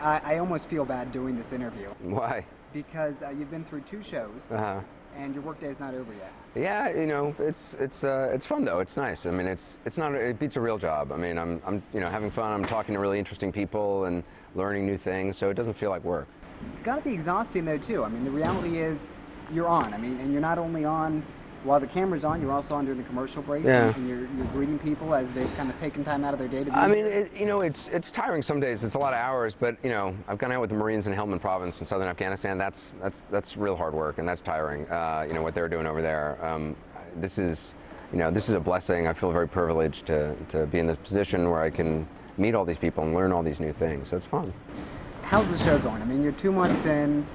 I almost feel bad doing this interview. Why? Because you've been through 2 shows, and your workday is not over yet. Yeah, you know, it's fun though. It's nice. I mean, it beats a real job. I mean, I'm having fun. I'm talking to really interesting people and learning new things, so it doesn't feel like work. It's got to be exhausting though too. I mean, the reality is you're on. I mean, and you're not only on while the camera's on, you're also on during the commercial breaks, yeah. and you're greeting people as they've kind of taken time out of their day to be I mean, it's tiring some days. It's a lot of hours, but I've gone out with the Marines in Helmand Province in southern Afghanistan. That's real hard work, and that's tiring. What they're doing over there. This is a blessing. I feel very privileged to be in this position where I can meet all these people and learn all these new things. So it's fun. How's the show going? I mean, you're 2 months in.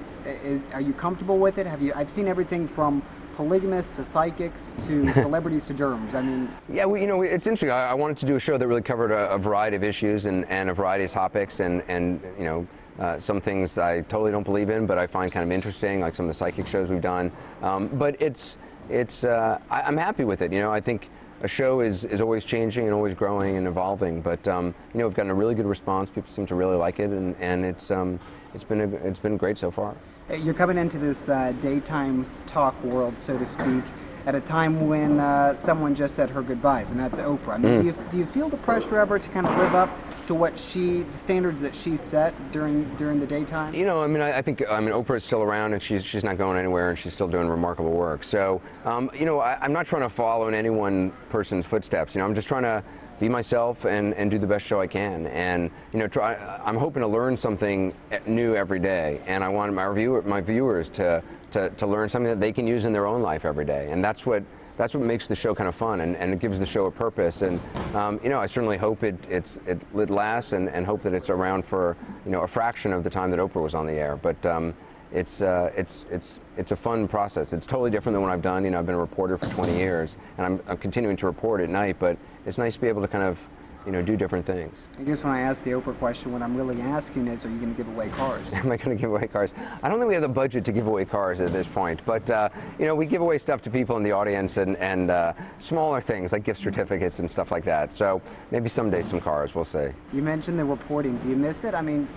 Are you comfortable with it? I've seen everything from polygamists to psychics to celebrities to germs. I mean, yeah, it's interesting. I wanted to do a show that really covered a variety of issues and a variety of topics, and some things I totally don't believe in, but I find kind of interesting, like some of the psychic shows we've done. But I'm happy with it. I think a show is always changing and always growing and evolving. But we've gotten a really good response. People seem to really like it, and it's been great so far. You're coming into this daytime talk world, so to speak, at a time when someone just said her goodbyes, and that's Oprah. I mean, do you feel the pressure ever to kind of live up to what the standards that she set during the daytime? I think Oprah is still around, and she's not going anywhere, and she's still doing remarkable work. So, I'm not trying to follow in any one person's footsteps. I'm just trying to be myself and do the best show I can, and I'm hoping to learn something new every day, and I want my viewers to learn something that they can use in their own life every day, and that's what makes the show kind of fun, and it gives the show a purpose. And I certainly hope it lasts, and hope that it's around for a fraction of the time that Oprah was on the air. But it's a fun process. It's totally different than what I've done. I've been a reporter for 20 years, and I'm continuing to report at night. But it's nice to be able to kind of do different things. I guess when I ask the Oprah question, what I'm really asking is, are you going to give away cars? Am I going to give away cars? I don't think we have the budget to give away cars at this point, but we give away stuff to people in the audience, and smaller things like gift certificates and stuff like that. So maybe someday some cars, we'll see. You mentioned the reporting. Do you miss it? I mean,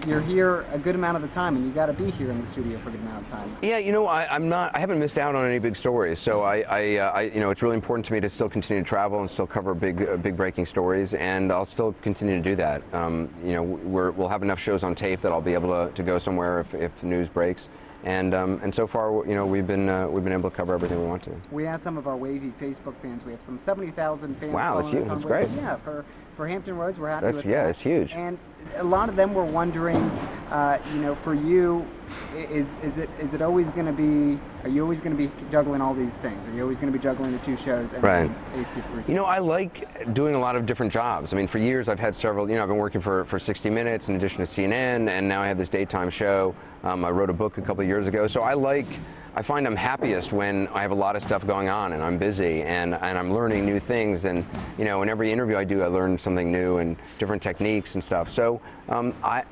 you're here a good amount of the time, and you got to be here in the studio for a good amount of time. Yeah, I haven't missed out on any big stories, so it's really important to me to still continue to travel and still cover big breaking stories, and I'll still continue to do that. We'll have enough shows on tape that I'll be able to go somewhere if news breaks. And so far, we've been able to cover everything we want to. We asked some of our WAVY Facebook fans. We have some 70,000 fans. Wow, that's huge. That's great. Yeah, for Hampton Roads, we're happy with that. Yeah, it's huge. And a lot of them were wondering, for you, is it always going to be? Are you always going to be juggling all these things? Are you always going to be juggling the 2 shows and right. AC3? I like doing a lot of different jobs. I mean, for years I've had several. I've been working for 60 Minutes in addition to CNN, and now I have this daytime show. I wrote a book a couple of years ago, so I find I'm happiest when I have a lot of stuff going on and I'm busy and I'm learning new things, and in every interview I do, I learn something new and different techniques and stuff. So I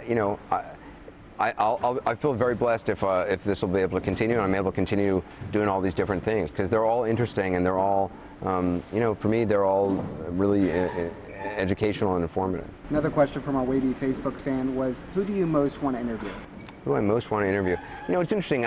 feel very blessed if this will be able to continue, and I'm able to continue doing all these different things, because they're all interesting, and they're all for me, they're all really educational and informative. Another question from our WAVY Facebook fan was, who do you most want to interview? Who do I most want to interview? It's interesting.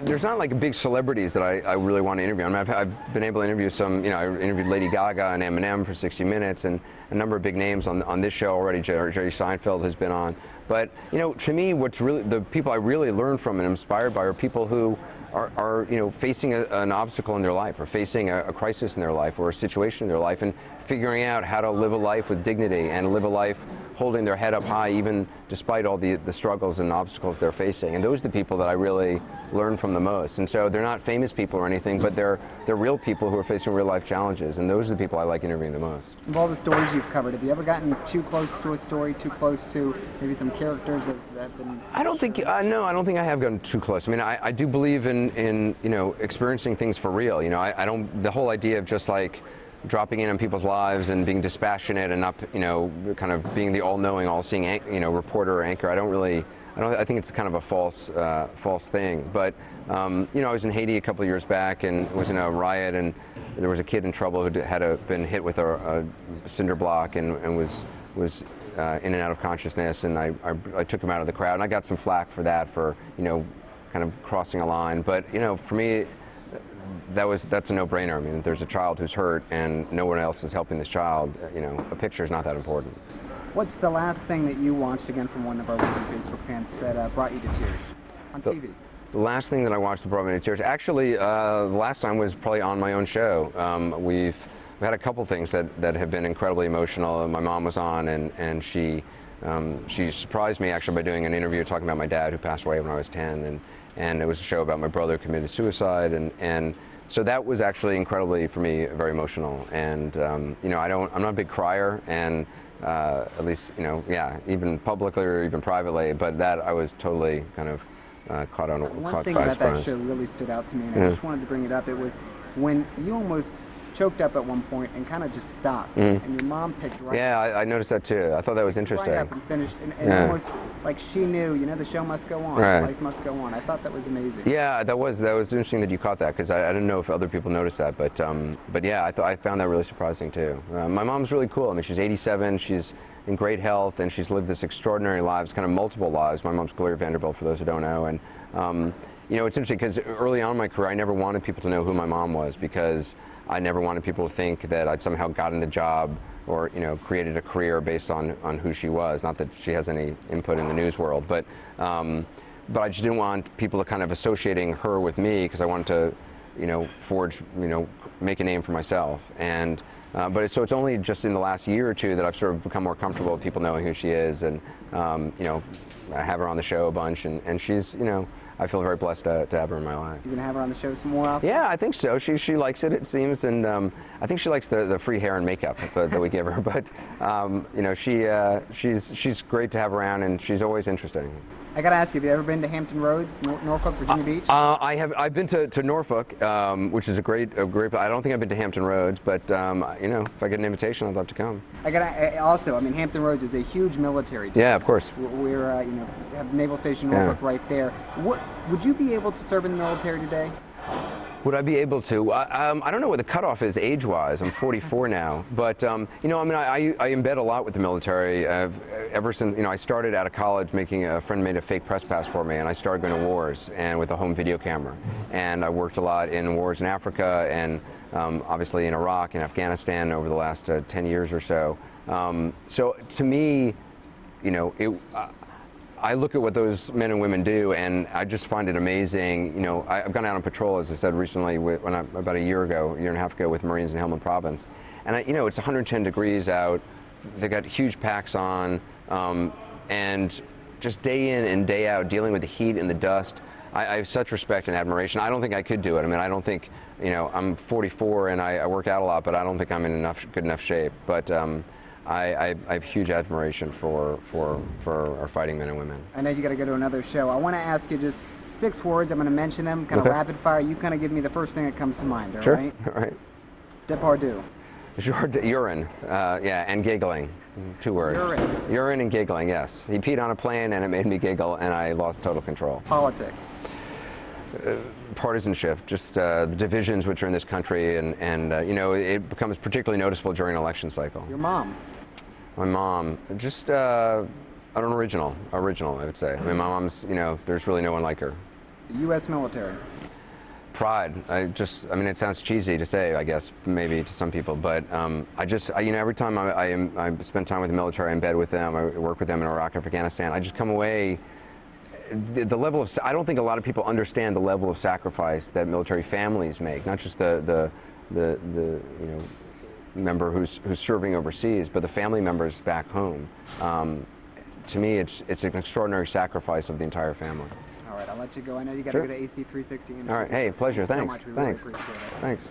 There's not like big celebrities that I really want to interview. I mean, I've been able to interview some, I interviewed Lady Gaga and Eminem for 60 Minutes, and a number of big names on this show already. Jerry Seinfeld has been on. But, to me, the people I really learn from and inspired by are people who are facing an obstacle in their life, or facing a crisis in their life, or a situation in their life, and figuring out how to live a life with dignity and live a life holding their head up high, even despite all the struggles and obstacles they're facing. And those are the people that I really learn from the most. And so they're not famous people or anything, but they're real people who are facing real life challenges, and those are the people I like interviewing the most. Of all the stories you've covered, have you ever gotten too close to a story, too close to maybe some characters that have been... I don't think I have gotten too close. I mean, I do believe in experiencing things for real. The whole idea of just like dropping in on people's lives and being dispassionate and not, kind of being the all-knowing, all-seeing, reporter or anchor. I think it's kind of a false thing. But, I was in Haiti a couple of years back and was in a riot, and there was a kid in trouble who had been hit with a cinder block and was in and out of consciousness, and I took him out of the crowd, and I got some flack for that, for kind of crossing a line. But for me, that's a no-brainer. I mean, if there's a child who's hurt and no one else is helping this child, a picture is not that important. What's the last thing that you watched, again from one of our WAVY Facebook fans, that brought you to tears on TV? The last thing that I watched that brought me to tears, actually, the last time was probably on my own show. We've had a couple things that have been incredibly emotional. My mom was on, and she surprised me actually by doing an interview talking about my dad, who passed away when I was 10, and it was a show about my brother who committed suicide, and so that was actually incredibly, for me, very emotional. And I'm not a big crier, and at least yeah, even publicly or even privately, but that I was totally kind of caught by surprise. One thing about that show really stood out to me, and I just wanted to bring it up. It was when you almost choked up at one point and kind of just stopped, and your mom picked right Yeah, up. I noticed that too. I thought that was interesting. Right up and finished, and almost like she knew, the show must go on, life must go on. I thought that was amazing. Yeah, that was interesting that you caught that, because I didn't know if other people noticed that, but yeah, I found that really surprising too. My mom's really cool. I mean, she's 87, she's in great health, and she's lived this extraordinary lives, kind of multiple lives. My mom's Gloria Vanderbilt, for those who don't know, and it's interesting because early on in my career, I never wanted people to know who my mom was, because I never wanted people to think that I'd somehow gotten the job or created a career based on who she was. Not that she has any input in the news world, but I just didn't want people to kind of associating her with me, because I wanted to forge, make a name for myself. And so it's only just in the last year or two that I've sort of become more comfortable with people knowing who she is, and I have her on the show a bunch, and she's I feel very blessed to have her in my life. You gonna have her on the show some more often? Yeah, I think so. She likes it seems, and I think she likes the free hair and makeup that we give her. But she's great to have around, and she's always interesting. I gotta ask you, have you ever been to Hampton Roads, Norfolk, Virginia Beach? I've been to Norfolk, which is a great. I don't think I've been to Hampton Roads, but if I get an invitation, I'd love to come. Also, I mean, Hampton Roads is a huge military town. Yeah, of course. We're have Naval Station Norfolk right there. Would you be able to serve in the military today? Would I be able to? I don't know what the cutoff is age-wise. I'm 44 now, but I mean, I embed a lot with the military. Ever since I started out of college, a friend made a fake press pass for me, and I started going to wars and with a home video camera. And I worked a lot in wars in Africa, and obviously in Iraq and Afghanistan over the last 10 years or so. So to me, I look at what those men and women do, and I just find it amazing. I've gone out on patrol, as I said recently, about a year and a half ago, with Marines in Helmand Province. And it's 110 degrees out. They got huge packs on, and just day in and day out, dealing with the heat and the dust. I have such respect and admiration. I don't think I could do it. I mean, I don't think, I'm 44 and I work out a lot, but I don't think I'm in good enough shape. But I have huge admiration for our fighting men and women. I know you got to go to another show. I want to ask you just 6 words. I'm going to mention them, kind of rapid fire. You kind of give me the first thing that comes to mind. All right? All right. Depardieu. Urine. Yeah, and giggling. 2 words. Urine and giggling. Yes. He peed on a plane, and it made me giggle, and I lost total control. Politics. Partisanship, just the divisions which are in this country, and it becomes particularly noticeable during an election cycle. Your mom. My mom, just an original, I would say. I mean, my mom's, there's really no one like her. The U.S. military. Pride. I mean, it sounds cheesy to say, I guess, maybe to some people, but every time I spend time with the military, I'm in bed with them, I work with them in Iraq and Afghanistan, I just come away. The level of, I don't think a lot of people understand the level of sacrifice that military families make, not just the member who's serving overseas, but the family members back home. To me, it's an extraordinary sacrifice of the entire family. All right, I'll let you go. I know you got to go to AC 360. All right, hey, pleasure. Thanks. So much. We really appreciate it. Thanks.